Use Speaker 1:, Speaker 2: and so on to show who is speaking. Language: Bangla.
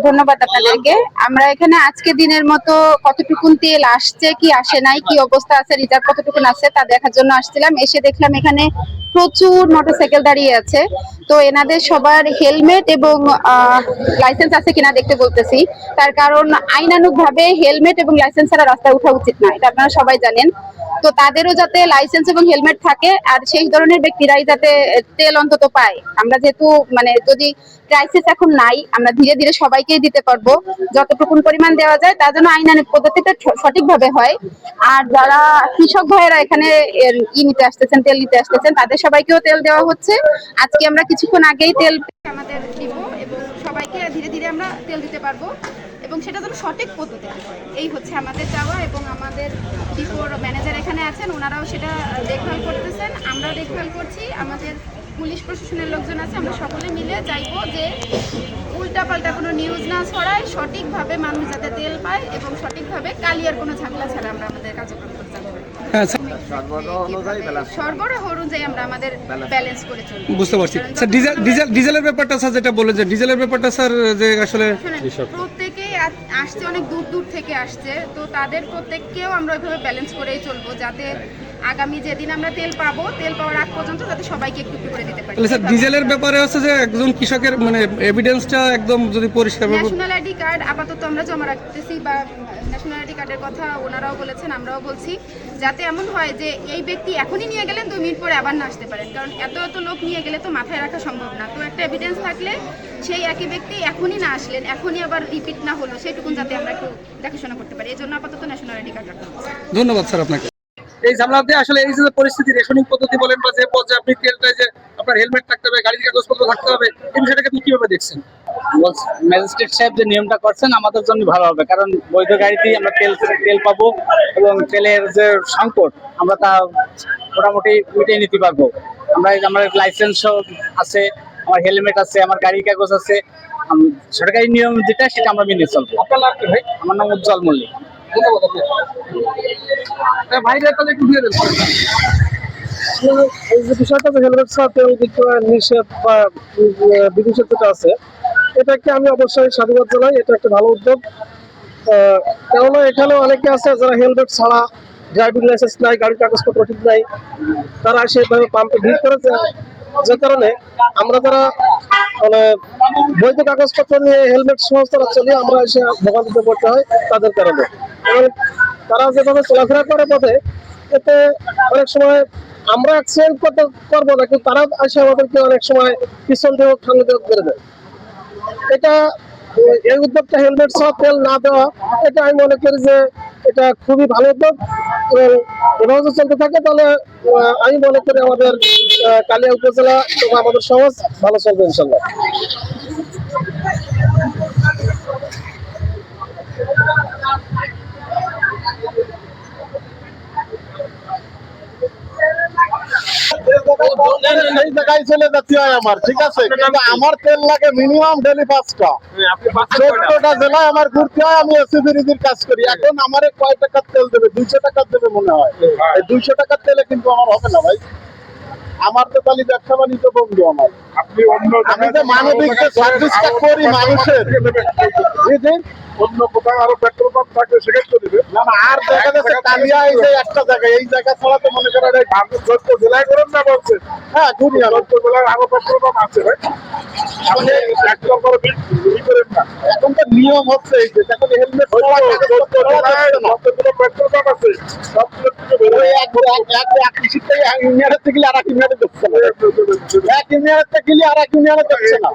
Speaker 1: ধন্যবাদ আপনাদেরকে। আমরা এখানে আজকে দিনের মতো কতটুকুন তেল আসছে কি আসে নাই, কি অবস্থা আছে, রিজার্ভ কতটুকুন আছে তা দেখার জন্য আসছিলাম। এসে দেখলাম এখানে প্রচুর মোটরসাইকেল দাঁড়িয়ে আছে। তো এনাদের সবার হেলমেট এবং লাইসেন্স আছে কিনা দেখতে বলতেছি। তার কারণ আইনানুগ ভাবে হেলমেট এবং লাইসেন্স ছাড়া রাস্তায় ওঠা উচিত না, এটা আপনারা সবাই জানেন। তো তাদেরও যাতে লাইসেন্স এবং হেলমেট থাকে, আর সেই ধরনের ব্যক্তিরাই যাতে তেল অন্তত পায়। আমরা যেহেতু মানে যদি ক্রাইসিস এখন নাই, আমরা ধীরে ধীরে সবাইকেই দিতে পারবো। যতটুকুন পরিমাণ দেওয়া যায় তা যেন আইনানুগ পদ্ধতিতে সঠিকভাবে হয়। আর যারা কৃষক ভাইয়েরা এখানে নিতে আসতেছেন, তেল নিতে আসতেছেন, তাদের সবাইকেও তেল দেওয়া হচ্ছে। আজকে আমরা কিছুক্ষণ আগেই তেল আমাদের দিব এবং সবাইকে ধীরে ধীরে আমরা তেল দিতে পারবো, এবং সেটা যেন সঠিক পদ্ধতিতে হয়, এই হচ্ছে আমাদের চাওয়া। এবং আমাদের ডিপোর ম্যানেজার এখানে আছেন, ওনারাও সেটা দেখভাল করতেছেন, আমরাও দেখভাল করছি। আমাদের পুলিশ প্রশাসনের লোকজন আছে, আমরা সকলে মিলে চাইবো যে উল্টাপাল্টা কোনো নিউজ না ছড়ায়, সঠিকভাবে মানুষ যাতে তেল পায় এবং সঠিকভাবে কালিয়ার কোনো ঝামেলা ছাড়া আমরা আমাদের কার্যক্রম করতে পারি। সরবরাহ অনুযায়ী আমরা আমাদের ব্যালেন্স করে চলবো।
Speaker 2: বুঝতে পারছি স্যার। ডিজেলের ব্যাপারটা স্যার যেটা বলেন, যে ডিজেলের ব্যাপারটা স্যার যে আসলে
Speaker 1: প্রত্যেকেই আসছে, অনেক দূর দূর থেকে আসছে, তো তাদের প্রত্যেককেও আমরা ওইভাবে ব্যালেন্স করেই চলবো, যাতে আগামী যেদিন আমরা তেল পাবো, তেল পাওয়ার আগ পর্যন্ত যাতে সবাইকে একটু একটু করে দিতে পারি।
Speaker 2: স্যার ডিজেলের ব্যাপারে হচ্ছে যে একজন কৃষকের মানে এভিডেন্সটা একদম যদি পরিষ্কার,
Speaker 1: ন্যাশনাল আইডি কার্ড আপাতত আমরা জমা রাখতেছি, বা ন্যাশনাল আইডি কার্ডের কথা ওনারাও বলেছেন, আমরাও বলছি, যাতে এমন হয় যে এই ব্যক্তি এখনই নিয়ে গেলেন 2 মিনিট পরে আবার না আসতে পারেন, কারণ এত এত লোক নিয়ে গেলে তো মাথায় রাখা সম্ভব না। তো একটা এভিডেন্স থাকলে সেই একই ব্যক্তি এখনই না আসলেন, এখনই আবার রিপিট না হলো, সেইটুকুন যাতে আমরা একটু দেখাশোনা করতে পারি, এই জন্য আপাতত ন্যাশনাল আইডি কার্ড রাখা হচ্ছে।
Speaker 2: ধন্যবাদ স্যার আপনাকে।
Speaker 3: এই ঝামেলাতে আসলে এই যে পরিস্থিতি, রেশনিং পদ্ধতি বলেন বা যে পর্যায়ে আপনি তেলটায় যে আপনার হেলমেট থাকতে হবে, গাড়ির কাগজপত্র থাকতে হবে, এই বিষয়টাকে আপনি কিভাবে দেখছেন?
Speaker 4: ম্যাজিস্ট্রেট সাহেব যে নিয়মটা করছেন আমাদের জন্য ভালো হবে, কারণ বৈধ গাড়িতেই আমরা তেল পাবো এবং তেলের যে সংকট আমরা তা মোটামুটি মিটিয়ে নিতে পারবো। আমার লাইসেন্সও আছে, আমার হেলমেট আছে, আমার গাড়ির কাগজ আছে, সরকারি নিয়ম যেটা সেটা আমরা মেনে চলবো।
Speaker 3: আপনার নাম কি ভাই?
Speaker 4: আমার নাম উজ্জ্বল মল্লিক।
Speaker 3: ধন্যবাদ আপনাকে। ভাইরা তাহলে একটু দিয়ে দেন।
Speaker 5: এই যে বিষয়টা হেলমেট ছাড়া তেল বিক্রয় নিষেধ বা বিধিনিষেধ যেটা আছে, এটাকে আমি অবশ্যই সাধুবাদ জানাই। এটা একটা ভালো উদ্যোগ। কেননা এখানে অনেকে আছে যারা হেলমেট ছাড়া, ড্রাইভিং লাইসেন্স নাই, গাড়ির কাগজপত্র ঠিক নাই, তারা সেভাবে পাম্পে ভিড় করেছে, যে কারণে আমরা যারা মানে বৈধ কাগজপত্র নিয়ে হেলমেট সহ তারা চলে, আমরা এসে ভোগান্তিতে পড়তে হয় তাদের কারণে। এবং তারা যেভাবে চলাফেরা করে পথে, এতে অনেক সময় আমরা অ্যাক্সিডেন্ট করবো না, কিন্তু তারা এসে আমাদেরকে অনেক সময় পিছন দিয়ে ঠান্ডা দিয়ে করে দেয়। এটা এই উদ্যোগটা, হেলমেট সহ তেল না দেওয়া, এটা আমি মনে করি যে এটা খুবই ভালো উদ্যোগ। এবং এভাবে যদি চলতে থাকে তাহলে আমি মনে করি আমাদের কালিয়া উপজেলা এবং আমাদের সমাজ ভালো চলবে ইনশাল্লাহ।
Speaker 6: এই জায়গায় চলে যাচ্ছি আমার, ঠিক আছে, কিন্তু আমার তেল লাগে মিনিমাম ডেলি 5টা 14টা জেলায় আমার ঘুরতে হয়। আমি এসিবির কাজ করি। এখন আমার কয় টাকার তেল দেবে? 200 টাকার দেবে মনে হয়। এই 200 টাকার তেলে কিন্তু আমার হবে না ভাই। আমার তো তাহলে ব্যবসা বাণিজ্য বন্ধ। আমার আমি যে মানবিক যে সার্ভিসটা করি মানুষের, অন্য কোথাও আরো পেট্রোল পাম্প থাকলে সেক্ষেত্রে দিবে না। আর দেখা যাচ্ছে কালিয়া এই যে একটা জায়গায়, এই জায়গা ছাড়া তো মনে করেন এই যত জেলায় করেন না বলছে। হ্যাঁ, দুনিয়া যত জেলায় আরো পেট্রোল পাম্প আছে ভাই। এখন তো নিয়ম হচ্ছে এই যে এখন হেলমেট পেট্রোল পাম্প আছে সবগুলো এক ইঞ্জিনিয়ারের থেকে আর এক ইঞ্জিনিয়ারে দেখছে না, এক ইঞ্জিনিয়ারের থেকে আর এক ইঞ্জিনিয়ারে দেখছে না।